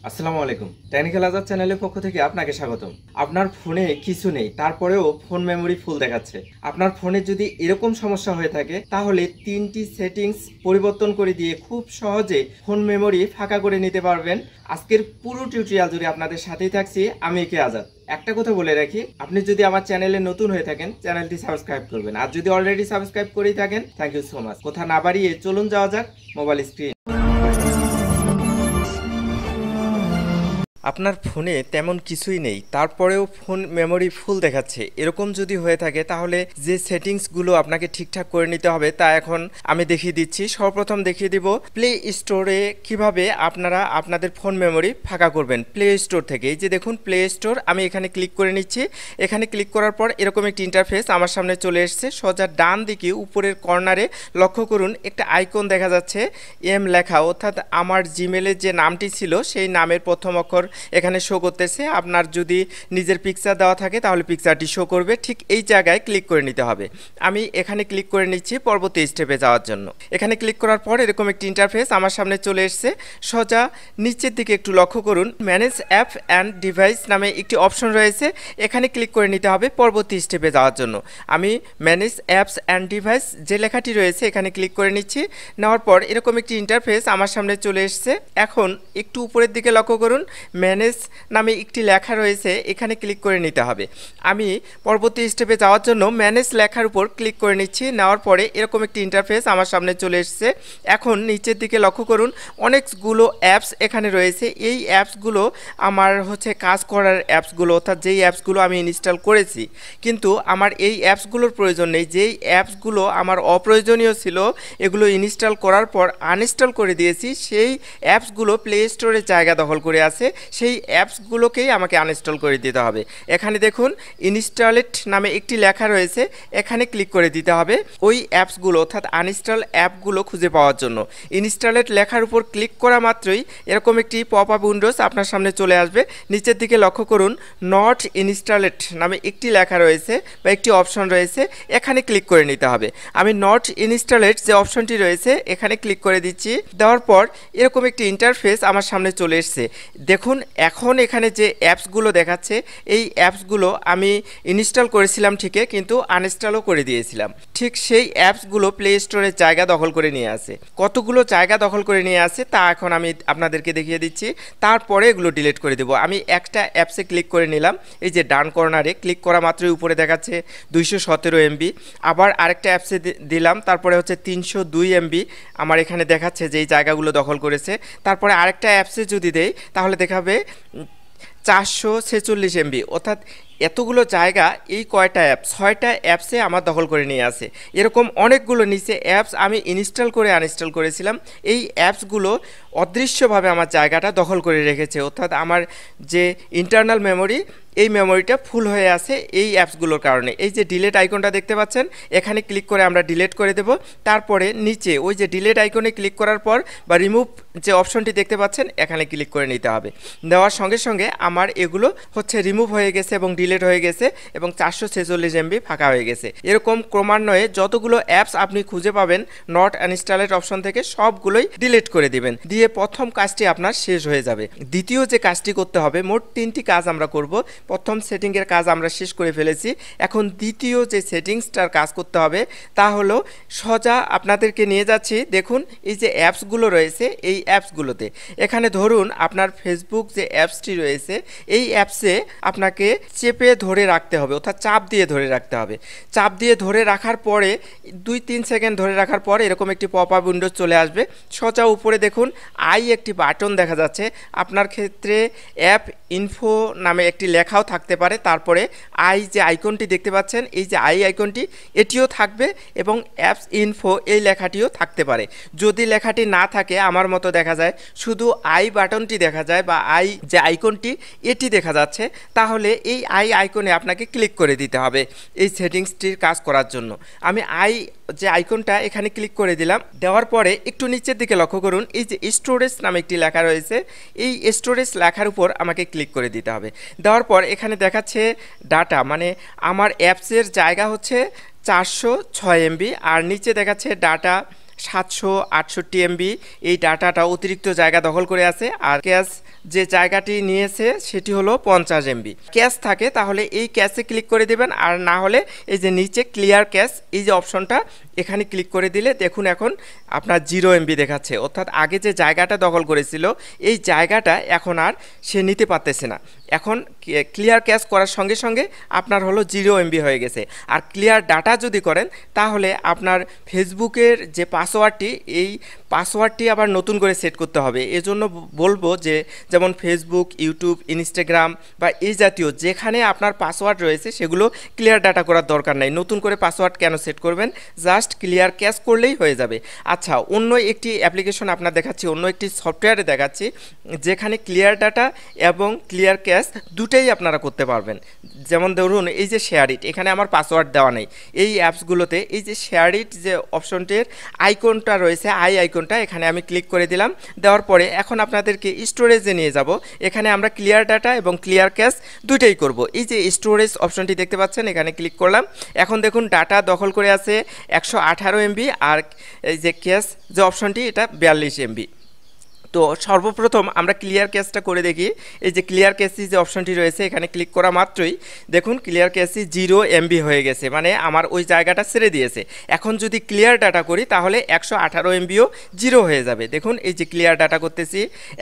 আসসালামু আলাইকুম। টেকনিক্যাল আজাদ চ্যানেলের পক্ষ থেকে আপনাকে স্বাগতম। আপনার ফোনে কিছু নেই, তারপরেও ফোন মেমোরি ফুল দেখাচ্ছে। আপনার ফোনে যদি এরকম সমস্যা হয়ে থাকে তাহলে 3টি সেটিংস পরিবর্তন করে দিয়ে খুব সহজে ফোন মেমোরি ফাঁকা করে নিতে পারবেন। আজকের পুরো টিউটোরিয়াল জুড়ে আপনাদের সাথেই থাকছি আমি কে আজাদ। একটা কথা বলে রাখি, আপনি যদি আমার চ্যানেলে নতুন হয়ে থাকেন চ্যানেলটি সাবস্ক্রাইব করবেন, আর যদি অলরেডি সাবস্ক্রাইব করেই থাকেন থ্যাংক ইউ সো মাচ। কথা না বাড়িয়ে চলুন যাওয়া যাক মোবাইল স্ক্রিন। আপনার ফোনে তেমন কিছুই নেই, তারপরেও ফোন মেমোরি ফুল দেখাচ্ছে। এরকম যদি হয়ে থাকে তাহলে যে সেটিংসগুলো আপনাকে ঠিকঠাক করে নিতে হবে তা এখন আমি দেখিয়ে দিচ্ছি। সর্বপ্রথম দেখিয়ে দিব প্লে স্টোরে কিভাবে আপনারা আপনাদের ফোন মেমোরি ফাঁকা করবেন প্লে স্টোর থেকে। এই যে দেখুন প্লে স্টোর, আমি এখানে ক্লিক করে নিচ্ছি। এখানে ক্লিক করার পর এরকম একটি ইন্টারফেস আমার সামনে চলে এসেছে। সোজা ডান দিকে উপরের কর্নারে লক্ষ্য করুন একটা আইকন দেখা যাচ্ছে এম লেখা, অর্থাৎ আমার জিমেলের যে নামটি ছিল সেই নামের প্রথম অক্ষর এখানে শো করতেছে। আপনার যদি নিজের পিকচার দেওয়া থাকে তাহলে পিকচারটি শো করবে। ঠিক এই জায়গায় ক্লিক করে নিতে হবে। আমি এখানে ক্লিক করে নিচ্ছি পরবর্তী স্টেপে যাওয়ার জন্য। এখানে ক্লিক করার পর এরকম একটি ইন্টারফেস আমার সামনে চলে এসেছে। সোজা নিচের দিকে একটু লক্ষ্য করুন, ম্যানেজ অ্যাপ অ্যান্ড ডিভাইস নামে একটি অপশন রয়েছে, এখানে ক্লিক করে নিতে হবে পরবর্তী স্টেপে যাওয়ার জন্য। আমি ম্যানেজ অ্যাপস অ্যান্ড ডিভাইস যে লেখাটি রয়েছে এখানে ক্লিক করে নিচ্ছি। নেওয়ার পর এরকম একটি ইন্টারফেস আমার সামনে চলে এসেছে। এখন একটু উপরের দিকে লক্ষ্য করুন, ম্যানেজ নামে একটি লেখা রয়েছে, এখানে ক্লিক করে নিতে হবে। আমি পরবর্তী স্টেপে যাওয়ার জন্য ম্যানেজ লেখার উপর ক্লিক করে নিচ্ছি। নেওয়ার পরে এরকম একটি ইন্টারফেস আমার সামনে চলে এসেছে। এখন নিচের দিকে লক্ষ্য করুন অনেকগুলো অ্যাপস এখানে রয়েছে। এই অ্যাপসগুলো আমার কাজ করার অ্যাপসগুলো, অর্থাৎ যেই অ্যাপসগুলো আমি ইনস্টল করেছি, কিন্তু আমার এই অ্যাপসগুলোর প্রয়োজন নেই। যেই অ্যাপসগুলো আমার অপ্রয়োজনীয় ছিল এগুলো ইনস্টল করার পর আনইনস্টল করে দিয়েছি, সেই অ্যাপসগুলো প্লে স্টোরে জায়গা দখল করে আছে। সেই অ্যাপসগুলোকেই আমাকে আনইনস্টল করে দিতে হবে। এখানে দেখুন ইনস্টলেড নামে একটি লেখা রয়েছে, এখানে ক্লিক করে দিতে হবে ওই অ্যাপসগুলো অর্থাৎ আনইনস্টল অ্যাপগুলো খুঁজে পাওয়ার জন্য। ইনস্টলেড লেখার উপর ক্লিক করা মাত্রই এরকম একটি পপ আপ উইন্ডোজ আপনার সামনে চলে আসবে। নিচের দিকে লক্ষ্য করুন নট ইনস্টলেড নামে একটি লেখা রয়েছে বা একটি অপশন রয়েছে, এখানে ক্লিক করে নিতে হবে। আমি নট ইনস্টলেড যে অপশনটি রয়েছে এখানে ক্লিক করে দিচ্ছি। দেওয়ার পর এরকম একটি ইন্টারফেস আমার সামনে চলে এসেছে। দেখুন এখন এখানে যে অ্যাপসগুলো দেখাচ্ছে এই অ্যাপসগুলো আমি ইনস্টল করেছিলাম ঠিকই, কিন্তু আনইনস্টলও করে দিয়েছিলাম। ঠিক সেই অ্যাপসগুলো প্লে স্টোরের জায়গা দখল করে নিয়ে আসে। কতগুলো জায়গা দখল করে নিয়ে আসে তা এখন আমি আপনাদেরকে দেখিয়ে দিচ্ছি, তারপরে এগুলো ডিলিট করে দেবো। আমি একটা অ্যাপসে ক্লিক করে নিলাম, এই যে ডান কর্নারে ক্লিক করা মাত্রই উপরে দেখাচ্ছে 217 MB। আবার আরেকটা অ্যাপসে দিলাম, তারপরে 302 MB আমার এখানে দেখাচ্ছে যে এই জায়গাগুলো দখল করেছে। তারপরে আরেকটা অ্যাপসে যদি দেই তাহলে দেখাবে 446 MB, অর্থাৎ এতগুলো জায়গা এই কয়টা অ্যাপ 6টা অ্যাপসে আমার দখল করে নিয়ে আসে। এরকম অনেকগুলো নিচে অ্যাপস আমি ইনস্টল করে আনইনস্টল করেছিলাম, এই অ্যাপসগুলো অদৃশ্যভাবে আমার জায়গাটা দখল করে রেখেছে, অর্থাৎ আমার যে ইন্টারনাল মেমোরি এই মেমোরিটা ফুল হয়ে আছে এই অ্যাপসগুলোর কারণে। এই যে ডিলেট আইকনটা দেখতে পাচ্ছেন, এখানে ক্লিক করে আমরা ডিলেট করে দেব। তারপরে নিচে ওই যে ডিলেট আইকনে ক্লিক করার পর বা রিমুভ যে অপশনটি দেখতে পাচ্ছেন এখানে ক্লিক করে নিতে হবে। দেওয়ার সঙ্গে সঙ্গে আমার এগুলো রিমুভ হয়ে গেছে এবং ডিলেট হয়ে গেছে এবং 446 MB ফাঁকা হয়ে গেছে। এরকম ক্রমান্বয়ে যতগুলো অ্যাপস আপনি খুঁজে পাবেন নট আনইনস্টলেড অপশন থেকে সবগুলোই ডিলিট করে দিবেন, দিয়ে প্রথম কাজটি আপনার শেষ হয়ে যাবে। দ্বিতীয় যে কাজটি করতে হবে, মোট 3টি কাজ আমরা করব। প্রথম সেটিংয়ের কাজ আমরা শেষ করে ফেলেছি, এখন দ্বিতীয় যে সেটিংসটার কাজ করতে হবে তা হলো সোজা আপনাদেরকে নিয়ে যাচ্ছি। দেখুন এই যে অ্যাপসগুলো রয়েছে এই অ্যাপসগুলোতে, এখানে ধরুন আপনার ফেসবুক যে অ্যাপসটি রয়েছে এই অ্যাপসে আপনাকে চেপে ধরে রাখতে হবে, অর্থাৎ চাপ দিয়ে ধরে রাখতে হবে। চাপ দিয়ে ধরে রাখার পরে 2-3 সেকেন্ড ধরে রাখার পরে এরকম একটি পপ আপ উইন্ডোজ চলে আসবে। সোজা উপরে দেখুন আই একটি বাটন দেখা যাচ্ছে, আপনার ক্ষেত্রে অ্যাপ ইনফো নামে একটি লেখাও থাকতে পারে। তারপরে আই যে আইকনটি দেখতে পাচ্ছেন এই যে আই আইকনটি এটিও থাকবে এবং অ্যাপস ইনফো এই লেখাটিও থাকতে পারে। যদি লেখাটি না থাকে আমার মতো দেখা যায় শুধু আই বাটনটি দেখা যায় বা আই যে আইকনটি এটি দেখা যাচ্ছে, তাহলে এই আই আইকনে আপনাকে ক্লিক করে দিতে হবে এই সেটিংসটির কাজ করার জন্য। আমি আই যে আইকনটা এখানে ক্লিক করে দিলাম। দেওয়ার পরে একটু নিচের দিকে লক্ষ্য করুন এই যে স্টোরেজ নামে একটি লেখা রয়েছে, এই স্টোরেজ লেখার উপর আমাকে ক্লিক করে দিতে হবে। দেওয়ার পর এখানে দেখাচ্ছে ডাটা, মানে আমার অ্যাপসের জায়গা 406 MB, আর নিচে দেখাচ্ছে ডাটা 768 MB। এই ডাটাটা অতিরিক্ত জায়গা দখল করে আছে। আর ক্যাশ যে জায়গাটি নিয়েছে সেটি হলো 50 এমবি। ক্যাশ থাকে তাহলে এই ক্যাশে ক্লিক করে দেবেন, আর না হলে এই যে নিচে ক্লিয়ার ক্যাশ এই যে অপশনটা এখানে ক্লিক করে দিলে দেখুন এখন আপনার 0 এমবি দেখাচ্ছে, অর্থাৎ আগে যে জায়গাটা দখল করেছিল এই জায়গাটা এখন আর সে নিতে পারতেছে না। এখন ক্লিয়ার ক্যাশ করার সঙ্গে সঙ্গে আপনার হলো 0 এমবি হয়ে গেছে। আর ক্লিয়ার ডাটা যদি করেন তাহলে আপনার ফেসবুকের যে পাসওয়ার্ডটি এই পাসওয়ার্ডটি আবার নতুন করে সেট করতে হবে। এজন্য বলবো যে যেমন ফেসবুক, ইউটিউব, ইনস্টাগ্রাম বা এই জাতীয় যেখানে আপনার পাসওয়ার্ড রয়েছে সেগুলো ক্লিয়ার ডাটা করার দরকার নাই। নতুন করে পাসওয়ার্ড কেন সেট করবেন, জাস্ট ক্লিয়ার ক্যাশ করলেই হয়ে যাবে। আচ্ছা, অন্য একটি অ্যাপ্লিকেশন আপনার দেখাচ্ছি, অন্য একটি সফটওয়্যারে দেখাচ্ছি যেখানে ক্লিয়ার ডাটা এবং ক্লিয়ার ক্যাশ দুটোই আপনারা করতে পারবেন। যেমন ধরুন এই যে শেয়ার ইট, এখানে আমার পাসওয়ার্ড দেওয়া নেই। এই অ্যাপসগুলোতে এই যে শেয়ার ইট যে অপশনটির আইকনটা রয়েছে, আইকনটা এখানে আমি ক্লিক করে দিলাম। দেওয়ার পরে এখন আপনাদেরকে স্টোরেজে নিয়ে যাব। এখানে আমরা ক্লিয়ার ডাটা এবং ক্লিয়ার ক্যাশ দুইটাই করব। এই যে স্টোরেজ অপশনটি দেখতে পাচ্ছেন, এখানে ক্লিক করলাম। এখন দেখুন ডাটা দখল করে আছে 118 এমবি, আর এই যে ক্যাশ যে অপশনটি এটা 42 এমবি। তো সর্বপ্রথম আমরা ক্লিয়ার ক্যাশটা করে দেখি। এই যে ক্লিয়ার ক্যাশি যে অপশনটি রয়েছে এখানে ক্লিক করা মাত্রই দেখুন ক্লিয়ার ক্যাশি 0 এমবি হয়ে গেছে, মানে আমার ওই জায়গাটা ছেড়ে দিয়েছে। এখন যদি ক্লিয়ার ডাটা করি তাহলে 118 এমবিও 0 হয়ে যাবে। দেখুন এই যে ক্লিয়ার ডাটা করতেছি।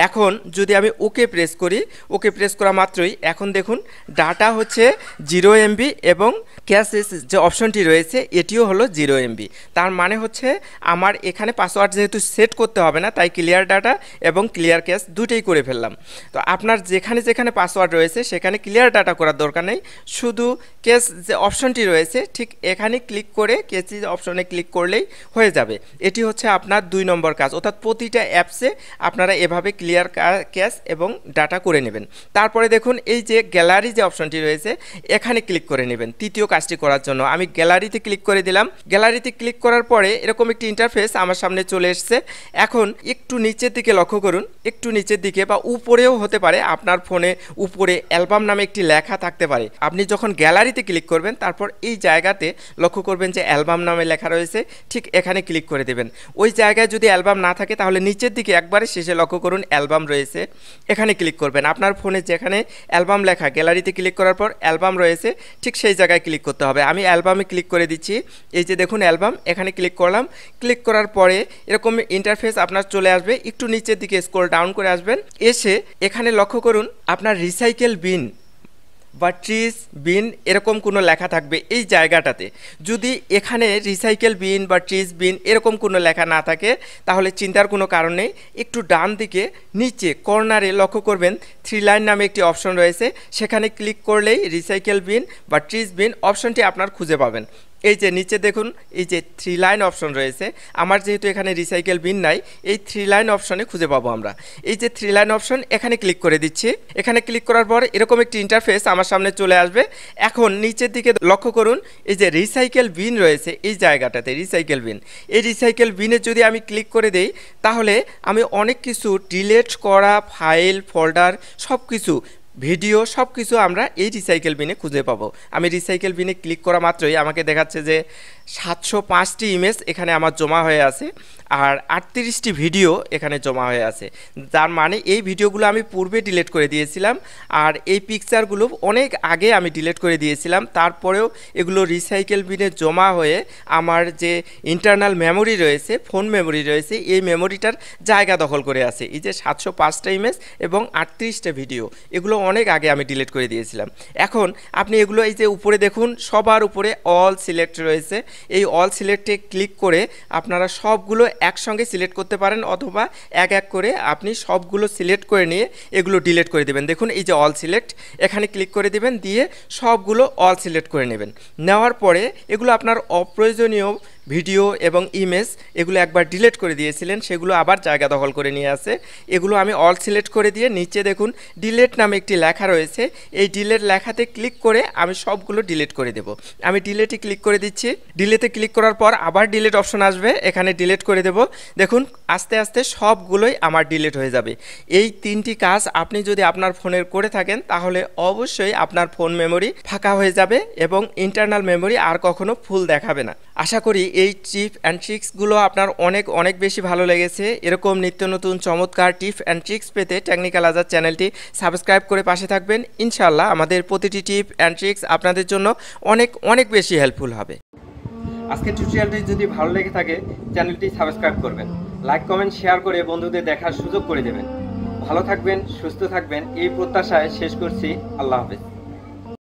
এখন যদি আমি ওকে প্রেস করি, ওকে প্রেস করা মাত্রই এখন দেখুন ডাটা হচ্ছে 0 এমবি এবং ক্যাশেস যে অপশনটি রয়েছে এটিও হলো 0 এমবি। তার মানে হচ্ছে আমার এখানে পাসওয়ার্ড যেহেতু সেট করতে হবে না, তাই ক্লিয়ার ডাটা এবং ক্লিয়ার ক্যাশ দুটোই করে ফেললাম। তো আপনার যেখানে যেখানে পাসওয়ার্ড রয়েছে সেখানে ক্লিয়ার ডাটা করার দরকার নেই, শুধু ক্যাশ যে অপশনটি রয়েছে ঠিক এখানে ক্লিক করে ক্যাশি অপশনে ক্লিক করলেই হয়ে যাবে। এটি হচ্ছে আপনার 2 নম্বর কাজ, অর্থাৎ প্রতিটা অ্যাপসে আপনারা এভাবে ক্লিয়ার ক্যাশ এবং ডাটা করে নেবেন। তারপরে দেখুন এই যে গ্যালারি যে অপশনটি রয়েছে এখানে ক্লিক করে নেবেন তৃতীয় কাজটি করার জন্য। আমি গ্যালারিতে ক্লিক করে দিলাম। গ্যালারিতে ক্লিক করার পরে এরকম একটি ইন্টারফেস আমার সামনে চলে এসেছে। এখন একটু নিচের দিকে লক্ষ্য করুন, একটু নিচের দিকে বা উপরেও হতে পারে, আপনার ফোনে উপরে অ্যালবাম নামে একটি লেখা থাকতে পারে। আপনি যখন গ্যালারিতে ক্লিক করবেন তারপর এই জায়গাতে লক্ষ্য করবেন যে অ্যালবাম নামে লেখা রয়েছে, ঠিক এখানে ক্লিক করে দেবেন। ওই জায়গায় যদি অ্যালবাম না থাকে তাহলে নিচের দিকে একবারে শেষে লক্ষ্য করুন অ্যালবাম রয়েছে, এখানে ক্লিক করবেন। আপনার ফোনে যেখানে অ্যালবাম লেখা গ্যালারিতে ক্লিক করার পর অ্যালবাম রয়েছে ঠিক সেই জায়গায় ক্লিক করতে হবে। আমি অ্যালবামে ক্লিক করে দিচ্ছি। এই যে দেখুন অ্যালবাম, এখানে ক্লিক করলাম। ক্লিক করার পরে এরকম ইন্টারফেস আপনার চলে আসবে। একটু নিচের দিকে স্ক্রল ডাউন করে আসবেন, এসে এখানে লক্ষ্য করুন আপনার রিসাইকেল বিন বা ট্রিজ বিন এরকম কোনো লেখা থাকবে এই জায়গাটাতে। যদি এখানে রিসাইকেল বিন বা ট্রিজ বিন এরকম কোনো লেখা না থাকে তাহলে চিন্তার কোনো কারণ নেই। একটু ডান দিকে নিচে কর্নারে লক্ষ্য করবেন 3 লাইন নামে একটি অপশন রয়েছে, সেখানে ক্লিক করলেই রিসাইকেল বিন বা ট্রিজ বিন অপশনটি আপনার খুঁজে পাবেন। এই যে নিচে দেখুন এই যে 3 লাইন অপশন রয়েছে, আমার যেহেতু এখানে রিসাইকেল বিন নাই এই 3 লাইন অপশনে খুঁজে পাবো আমরা। এই যে 3 লাইন অপশন এখানে ক্লিক করে দিচ্ছি। এখানে ক্লিক করার পর এরকম একটি ইন্টারফেস আমার সামনে চলে আসবে। এখন নিচের দিকে লক্ষ্য করুন এই যে রিসাইকেল বিন রয়েছে এই জায়গাটাতে রিসাইকেল বিন। এই রিসাইকেল বিনে যদি আমি ক্লিক করে দেই তাহলে আমি অনেক কিছু ডিলিট করা ফাইল, ফোল্ডার, সব কিছু ভিডিও সব কিছু আমরা এই রিসাইকেল বিনে খুঁজে পাবো। আমি রিসাইকেল বিনে ক্লিক করা মাত্রই আমাকে দেখাচ্ছে যে 705টি ইমেজ এখানে আমার জমা হয়ে আছে আর 38টি ভিডিও এখানে জমা হয়ে আছে। যার মানে এই ভিডিওগুলো আমি পূর্বে ডিলিট করে দিয়েছিলাম আর এই পিকচারগুলো অনেক আগে আমি ডিলিট করে দিয়েছিলাম, তারপরেও এগুলো রিসাইকেল বিনে জমা হয়ে আমার যে ইন্টারনাল মেমোরি রয়েছে, ফোন মেমোরি রয়েছে, এই মেমোরিটার জায়গা দখল করে আছে। এই যে 705টা ইমেজ এবং 38টা ভিডিও এগুলো অনেক আগে আমি ডিলিট করে দিয়েছিলাম। এখন আপনি এগুলো এই যে উপরে দেখুন সবার উপরে অল সিলেক্ট রয়েছে, এই অল সিলেক্টে ক্লিক করে আপনারা সবগুলো একসঙ্গে সিলেক্ট করতে পারেন অথবা এক এক করে আপনি সবগুলো সিলেক্ট করে নিয়ে এগুলো ডিলিট করে দেবেন। দেখুন এই যে অল সিলেক্ট, এখানে ক্লিক করে দেবেন, দিয়ে সবগুলো অল সিলেক্ট করে নেবেন। নেওয়ার পরে এগুলো আপনার অপ্রয়োজনীয় ভিডিও এবং ইমেজ এগুলো একবার ডিলিট করে দিয়েছিলেন সেগুলো আবার জায়গা দখল করে নিয়ে আসে। এগুলো আমি অল সিলেক্ট করে দিয়ে নিচে দেখুন ডিলিট নামে একটি লেখা রয়েছে, এই ডিলিট লেখাতে ক্লিক করে আমি সবগুলো ডিলিট করে দেব। আমি ডিলিটে ক্লিক করে দিচ্ছি। ডিলিটে ক্লিক করার পর আবার ডিলিট অপশন আসবে, এখানে ডিলিট করে দেব। দেখুন আস্তে আস্তে সবগুলোই আমার ডিলিট হয়ে যাবে। এই 3টি কাজ আপনি যদি আপনার ফোনের করে থাকেন তাহলে অবশ্যই আপনার ফোন মেমোরি ফাঁকা হয়ে যাবে এবং ইন্টারনাল মেমোরি আর কখনো ফুল দেখাবে না। আশা করি এই টিপ অ্যান্ড ট্রিক্সগুলো আপনার অনেক অনেক বেশি ভালো লেগেছে, এরকম নিত্য নতুন চমৎকার টিপ অ্যান্ড ট্রিক্স পেতে টেকনিক্যাল আজাদ চ্যানেলটি সাবস্ক্রাইব করে পাশে থাকবেন। ইনশাআল্লাহ আমাদের প্রতিটি টিপ অ্যান্ড ট্রিক্স আপনাদের জন্য অনেক অনেক বেশি হেল্পফুল হবে। আজকের টিউটোরিয়ালটি যদি ভালো লেগে থাকে চ্যানেলটি সাবস্ক্রাইব করবেন, লাইক কমেন্ট শেয়ার করে বন্ধুদের দেখার সুযোগ করে দেবেন। ভালো থাকবেন, সুস্থ থাকবেন, এই প্রত্যাশায় শেষ করছি। আল্লাহ হাফেজ।